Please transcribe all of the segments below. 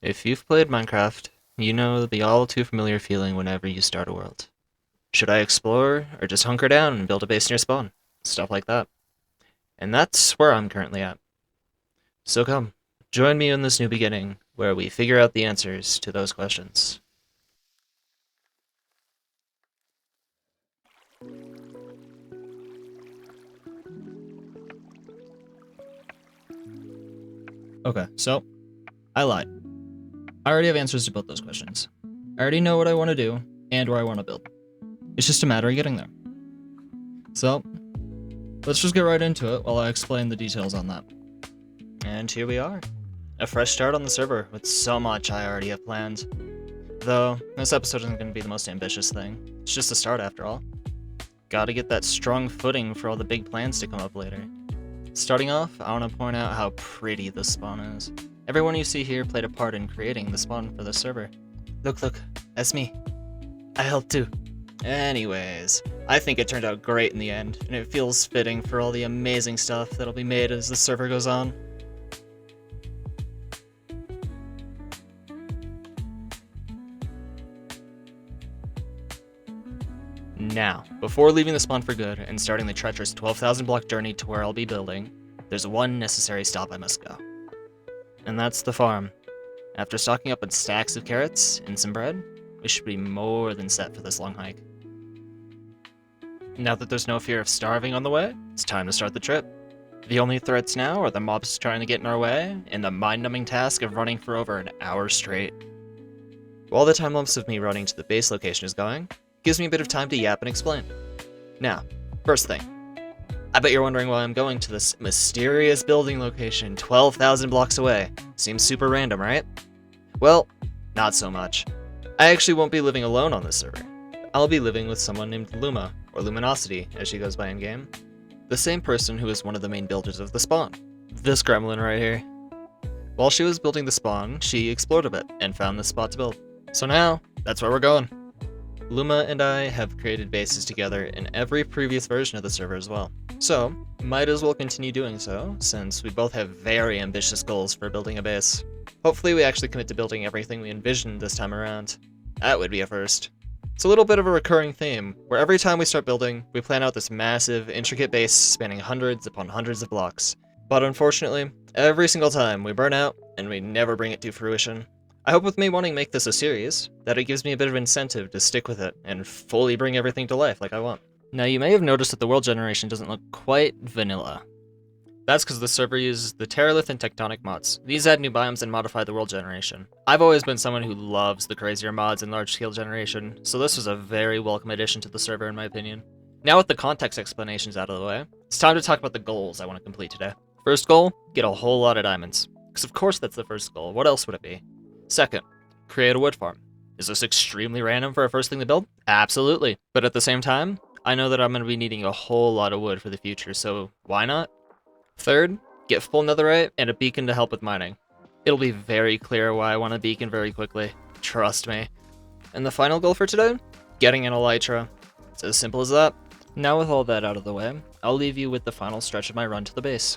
If you've played Minecraft, you know the all too familiar feeling whenever you start a world. Should I explore, or just hunker down and build a base near spawn? Stuff like that. And that's where I'm currently at. So come, join me in this new beginning, where we figure out the answers to those questions. Okay, so, I lied. I already have answers to both those questions. I already know what I want to do, and where I want to build. It's just a matter of getting there. So, let's just get right into it while I explain the details on that. And here we are. A fresh start on the server with so much I already have planned. Though, this episode isn't going to be the most ambitious thing. It's just a start after all. Gotta get that strong footing for all the big plans to come up later. Starting off, I want to point out how pretty this spawn is. Everyone you see here played a part in creating the spawn for the server. Look, that's me. I helped too. Anyways, I think it turned out great in the end, and it feels fitting for all the amazing stuff that'll be made as the server goes on. Now, before leaving the spawn for good and starting the treacherous 12,000 block journey to where I'll be building, there's one necessary stop I must go. And that's the farm. After stocking up on stacks of carrots and some bread, we should be more than set for this long hike. Now that there's no fear of starving on the way, it's time to start the trip. The only threats now are the mobs trying to get in our way, and the mind-numbing task of running for over an hour straight. While the time lapse of me running to the base location is going, gives me a bit of time to yap and explain. Now, first thing. I bet you're wondering why I'm going to this mysterious building location 12,000 blocks away. Seems super random, right? Well, not so much. I actually won't be living alone on this server. I'll be living with someone named Luma, or Luminosity, as she goes by in-game. The same person who is one of the main builders of the spawn. This gremlin right here. While she was building the spawn, she explored a bit and found this spot to build. So now, that's where we're going. Luma and I have created bases together in every previous version of the server as well. So, might as well continue doing so, since we both have very ambitious goals for building a base. Hopefully we actually commit to building everything we envisioned this time around. That would be a first. It's a little bit of a recurring theme, where every time we start building, we plan out this massive, intricate base spanning hundreds upon hundreds of blocks. But unfortunately, every single time we burn out, and we never bring it to fruition. I hope with me wanting to make this a series, that it gives me a bit of incentive to stick with it and fully bring everything to life like I want. Now you may have noticed that the world generation doesn't look quite vanilla. That's because the server uses the Terralith and Tectonic mods. These add new biomes and modify the world generation. I've always been someone who loves the crazier mods and large-scale generation, so this was a very welcome addition to the server in my opinion. Now with the context explanations out of the way, it's time to talk about the goals I want to complete today. First goal, get a whole lot of diamonds. Because of course that's the first goal, what else would it be? Second, create a wood farm. Is this extremely random for a first thing to build? Absolutely. But at the same time, I know that I'm going to be needing a whole lot of wood for the future, so why not? Third, get full netherite and a beacon to help with mining. It'll be very clear why I want a beacon very quickly. Trust me. And the final goal for today? Getting an elytra. It's as simple as that. Now with all that out of the way, I'll leave you with the final stretch of my run to the base.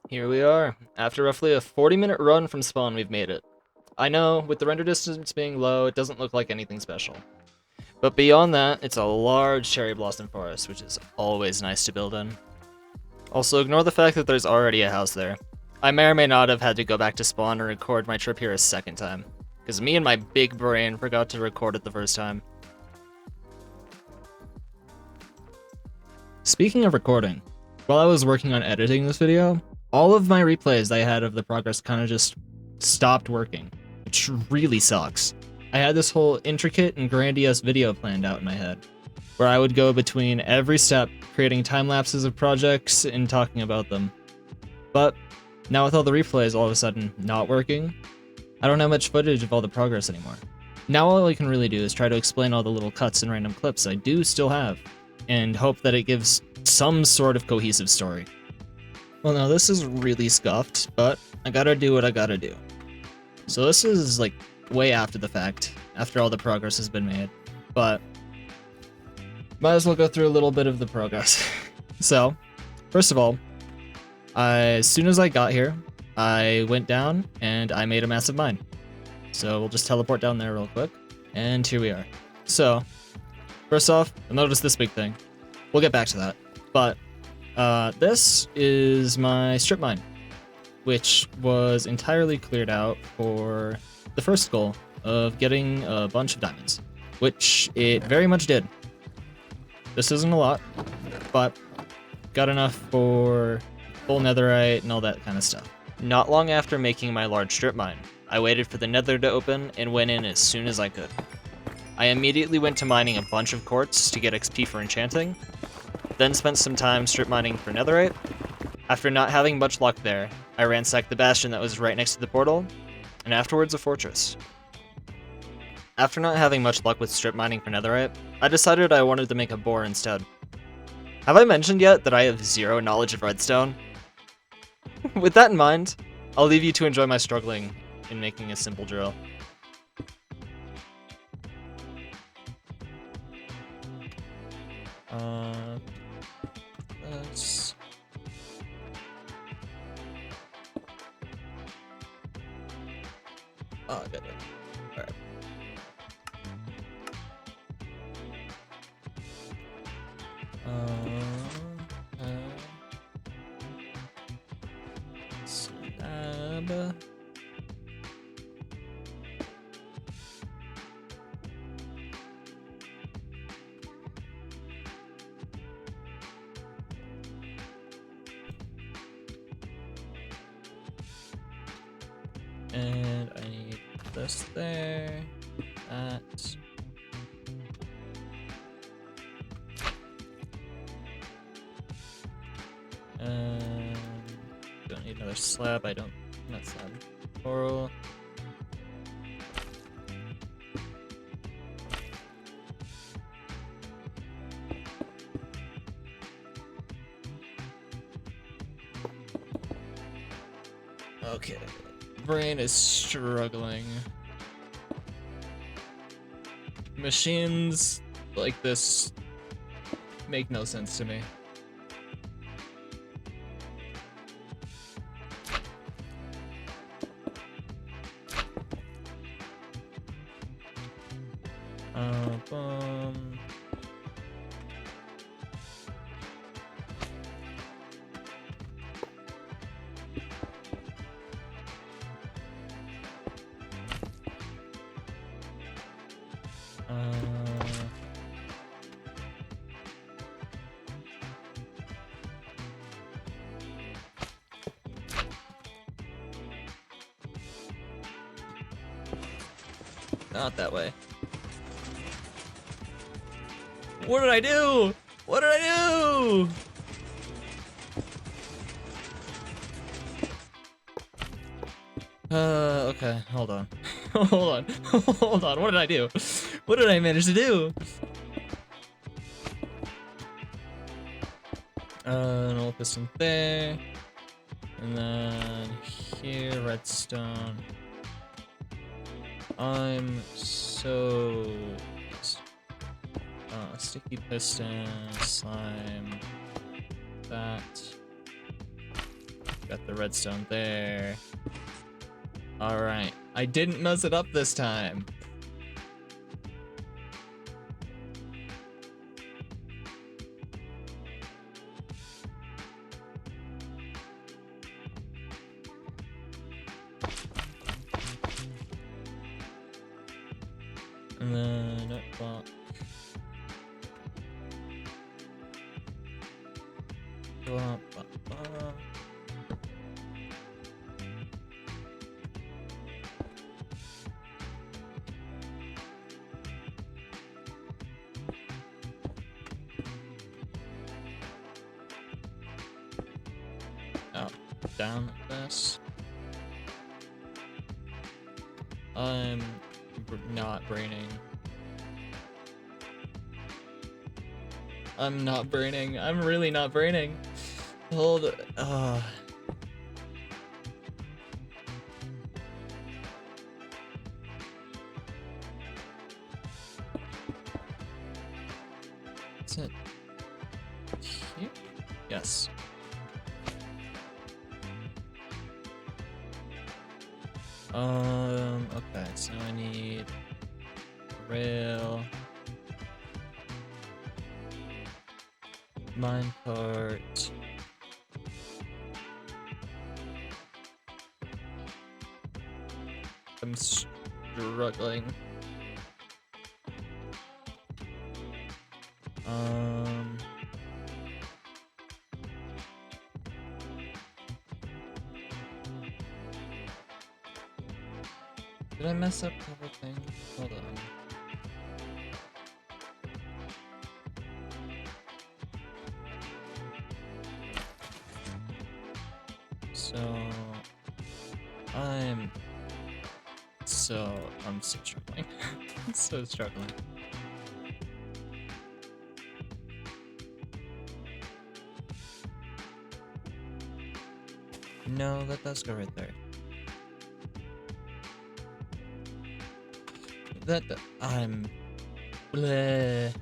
Here we are. After roughly a 40-minute run from spawn, we've made it. I know, with the render distance being low, it doesn't look like anything special. But beyond that, it's a large cherry blossom forest, which is always nice to build in. Also, ignore the fact that there's already a house there. I may or may not have had to go back to spawn and record my trip here a second time, because me and my big brain forgot to record it the first time. Speaking of recording, while I was working on editing this video, all of my replays I had of the progress kind of just stopped working, which really sucks. I had this whole intricate and grandiose video planned out in my head, where I would go between every step, creating time lapses of projects and talking about them. But Now with all the replays all of a sudden not working, I don't have much footage of all the progress anymore. Now all I can really do is try to explain all the little cuts and random clips I do still have, and hope that it gives some sort of cohesive story. Well, now this is really scuffed, but I gotta do what I gotta do. So this is like way after the fact, after all the progress has been made, but might as well go through a little bit of the progress. So, first of all, as soon as I got here, I went down and I made a massive mine. So we'll just teleport down there real quick, and here we are. So, first off, notice this big thing. We'll get back to that, but this is my strip mine, which was entirely cleared out for the first goal of getting a bunch of diamonds, which it very much did. This isn't a lot, but got enough for full netherite and all that kind of stuff. Not long after making my large strip mine, I waited for the nether to open and went in as soon as I could. I immediately went to mining a bunch of quartz to get XP for enchanting, then spent some time strip mining for netherite. After not having much luck there, I ransacked the bastion that was right next to the portal, and afterwards a fortress. After not having much luck with strip mining for netherite, I decided I wanted to make a bore instead. Have I mentioned yet that I have zero knowledge of redstone? With that in mind, I'll leave you to enjoy my struggling in making a simple drill. Let's... Oh, I got it. Alright. Slab. And I need this there, that. Don't need another slab, not slab. Coral. Okay. Brain is struggling. Machines like this make no sense to me. Boom. Not that way. What did I do? What did I do? Okay, hold on. Hold on. Hold on, what did I do? What did I manage to do? An old piston there. And then here, redstone. I'm so... sticky piston, slime, that. Got the redstone there. Alright, I didn't mess it up this time. And then notebook. Oh. down like this. I'm not braining. I'm not braining. I'm really not braining. Hold. Is it here? Yes. Okay, so I need rail, minecart, I'm struggling. Did I mess up a couple things? Hold on. So I'm still struggling. I'm so struggling. No, that does go right there. I'm bleh.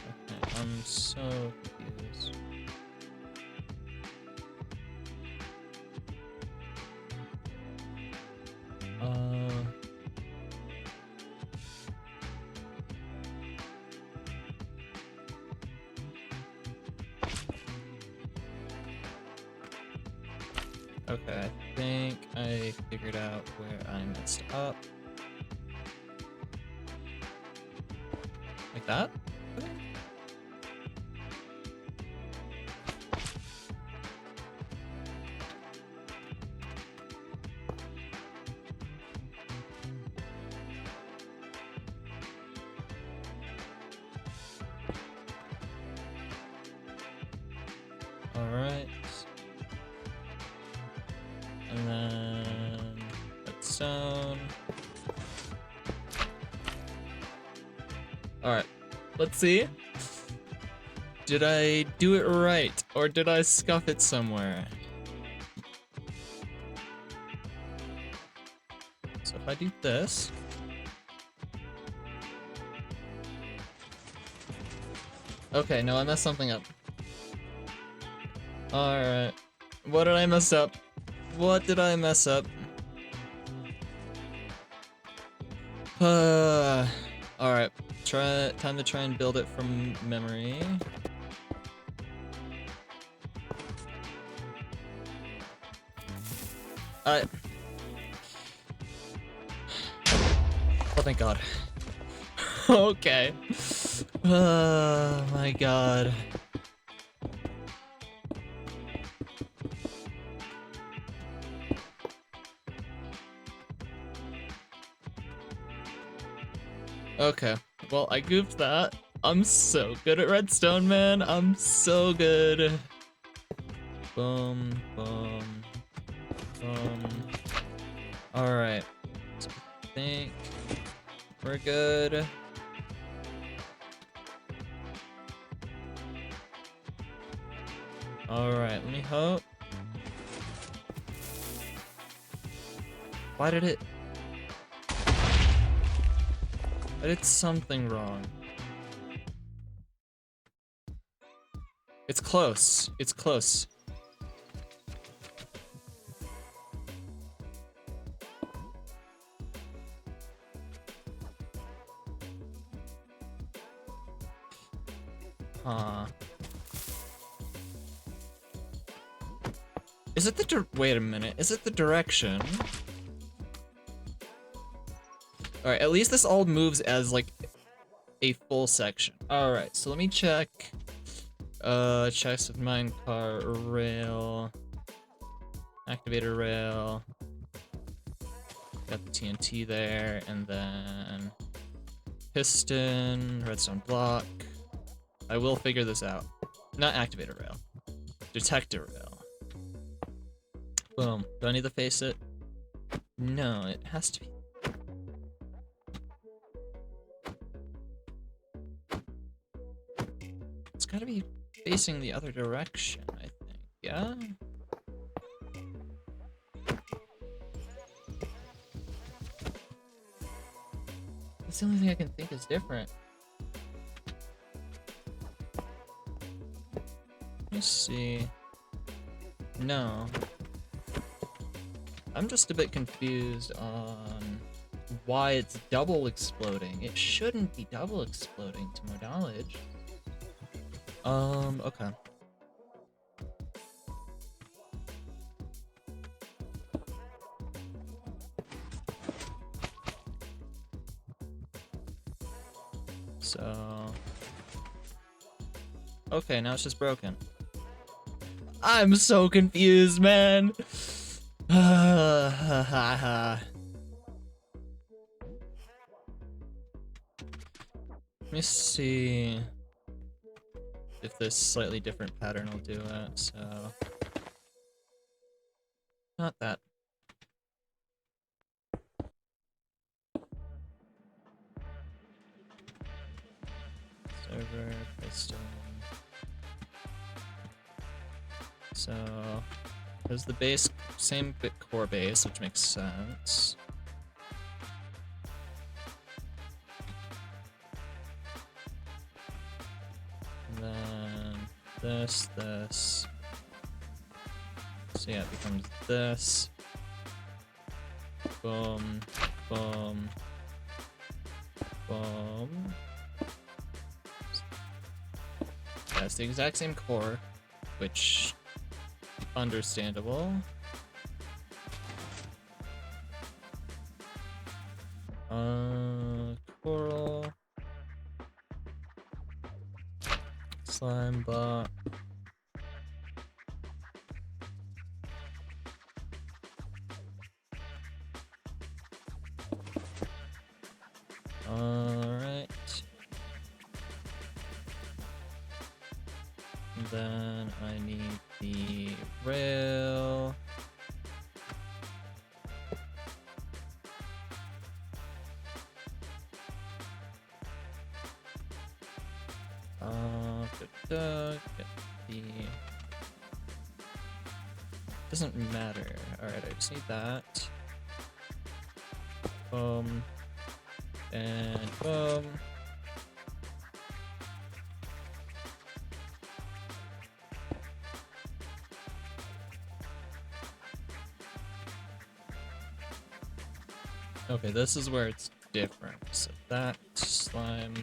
Okay, I'm so confused. Okay, I think I figured out where I messed up. Like that? Alright. And then redstone. Alright, let's see. Did I do it right, or did I scuff it somewhere? So if I do this... Okay, no, I messed something up. Alright. What did I mess up? What did I mess up? Alright. Time to try and build it from memory. Oh, thank God. Okay. Oh my God. Okay, well, I goofed that. I'm so good at redstone, man. I'm so good. Boom, boom, boom. Alright. So I think we're good. Alright, let me hope. Why did it... I did something wrong. It's close. It's close. Huh. Is it the wait a minute. Is it the direction? Alright, at least this all moves as, like, a full section. Alright, so let me check. Checks with minecart, rail. Activator rail. Got the TNT there, and then... piston, redstone block. I will figure this out. Not activator rail. Detector rail. Boom. Do I need to face it? No, it has to be. It's gotta be facing the other direction, I think. Yeah? That's the only thing I can think is different. Let me see. No. I'm just a bit confused on why it's double exploding. It shouldn't be double exploding to my knowledge. Okay. So... Okay, now it's just broken. I'm so confused, man! Let me see if this slightly different pattern will do it, so... Not that. Server, piston. So, there's the base, same bit core base, which makes sense. And then this. So yeah, it becomes this. Boom, boom, boom. Yeah, it's the exact same core, which understandable. Coral. Slime block. Alright. Then I need the rail. Get the... Doesn't matter. Alright, I just need that. Boom. And boom. Okay, this is where it's different. So that slime.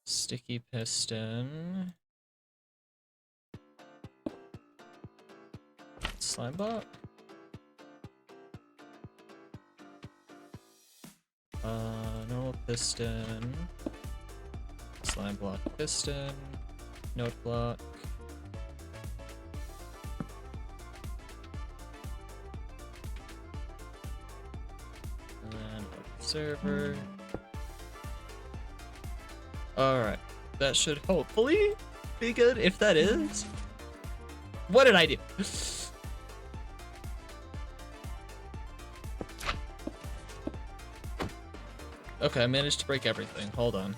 Sticky piston. Slime block. Normal piston. Slime block piston. Note block. And then observer. Alright. That should hopefully be good. If that is. What did I do? Okay, I managed to break everything. Hold on.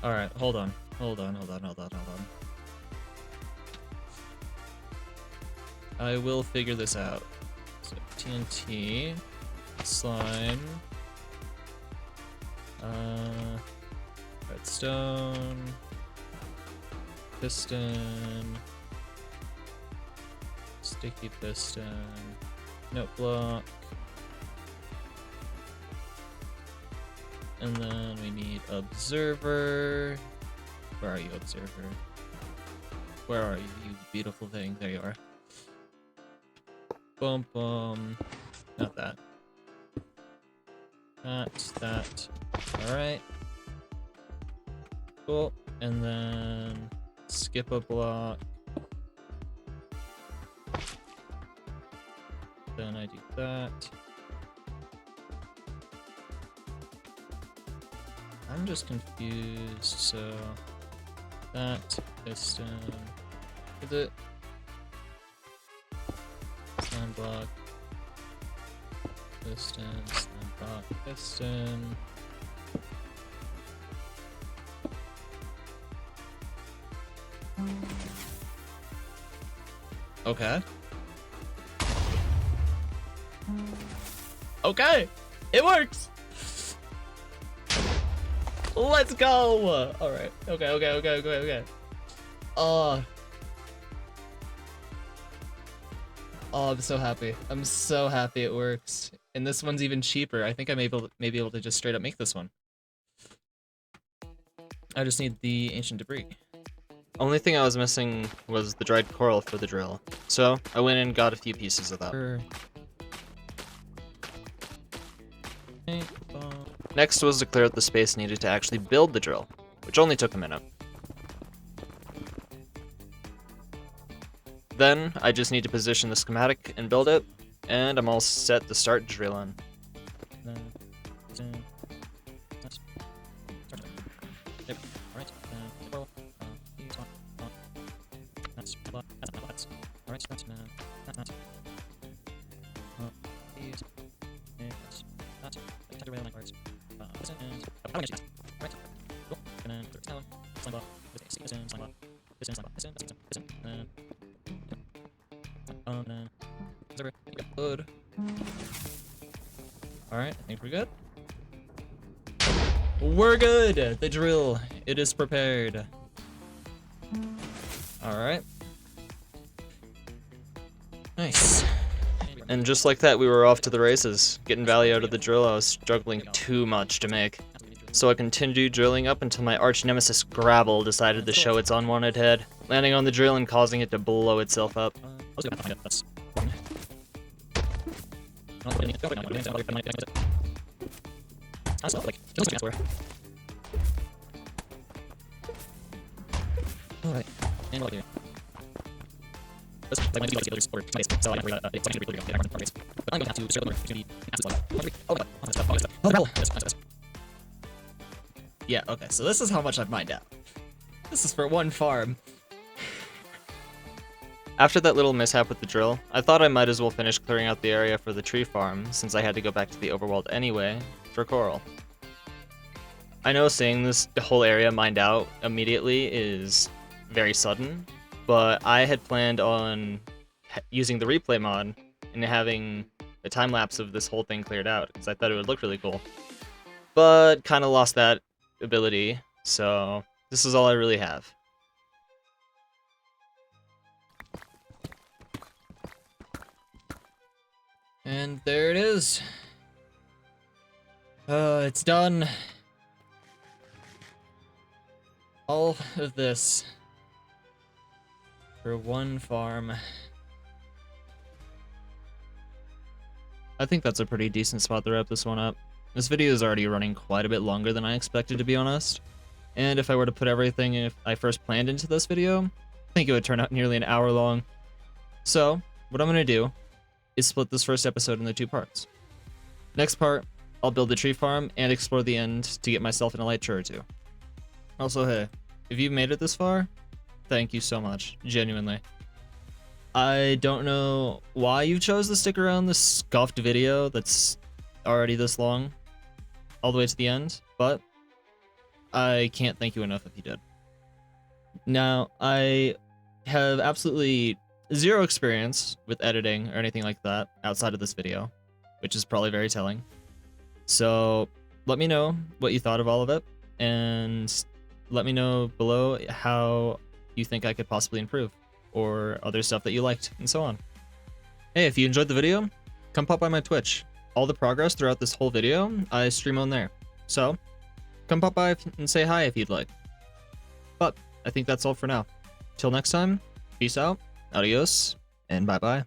Alright, hold on. Hold on. I will figure this out. So, TNT. Slime. Redstone. Piston. Sticky piston. Note block. And then we need observer. Where are you, observer? Where are you, you beautiful thing? There you are. Boom, boom. Not that. That. Alright. Cool. And then skip a block. then I do that. I'm just confused, so that piston, is it? Slime block, piston, slime block, piston. Okay. Okay, it works. Let's go. All right. Okay. Oh, I'm so happy. I'm so happy it works. And this one's even cheaper. I think I'm maybe able to just straight up make this one. I just need the ancient debris. Only thing I was missing was the dried coral for the drill, so I went and got a few pieces of that. Next was to clear out the space needed to actually build the drill, which only took a minute. Then, I just need to position the schematic and build it, and I'm all set to start drilling. Good. Alright, I think we're good. We're good! The drill, it is prepared. Alright. Nice. And just like that, we were off to the races. Getting value out of the drill I was struggling too much to make. So I continued drilling up until my arch nemesis Gravel decided to show its unwanted head, landing on the drill and causing it to blow itself up. Alright, and what here? Yeah, okay, so this is how much I've mined out. This is for one farm. After that little mishap with the drill, I thought I might as well finish clearing out the area for the tree farm, since I had to go back to the overworld anyway, for coral. I know saying this whole area mined out immediately is very sudden, but I had planned on using the replay mod and having a time lapse of this whole thing cleared out, because I thought it would look really cool. But kind of lost that ability, so this is all I really have. And there it is. It's done. All of this for one farm. I think that's a pretty decent spot to wrap this one up. This video is already running quite a bit longer than I expected, to be honest. And if I were to put everything I first planned into this video, I think it would turn out nearly an hour long. So, what I'm going to do is split this first episode into 2 parts. Next part, I'll build the tree farm and explore the end to get myself an elytra or 2. Also, hey, if you've made it this far, thank you so much, genuinely. I don't know why you chose to stick around this scuffed video that's already this long, all the way to the end, but I can't thank you enough if you did. Now, I have absolutely 0 experience with editing or anything like that outside of this video, which is probably very telling. So let me know what you thought of all of it, and let me know below how you think I could possibly improve, or other stuff that you liked, and so on. Hey, if you enjoyed the video, come pop by my Twitch. All the progress throughout this whole video, I stream on there. So, come pop by and say hi if you'd like. But I think that's all for now. Till next time, peace out, adios, and bye-bye.